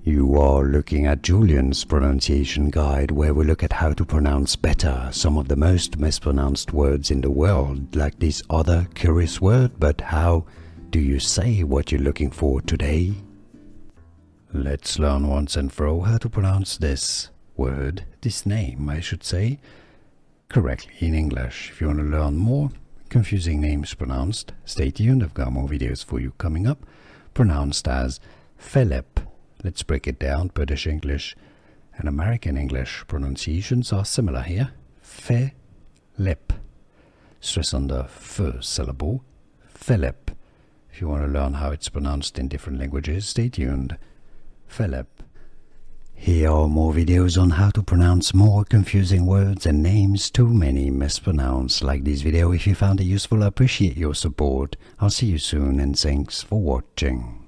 You are looking at Julian's pronunciation guide, where we look at how to pronounce better some of the most mispronounced words in the world, like this other curious word. But how do you say what you're looking for today? Let's learn once and for all how to pronounce this word, this name I should say, correctly in English. If you want to learn more confusing names pronounced, stay tuned, I've got more videos for you coming up. Pronounced as Philip. Let's break it down. British English and American English pronunciations are similar here. Philip. Stress on the first syllable. Philip. If you want to learn how it's pronounced in different languages, stay tuned. Philip. Here are more videos on how to pronounce more confusing words and names too many mispronounced. Like this video if you found it useful. I appreciate your support. I'll see you soon and thanks for watching.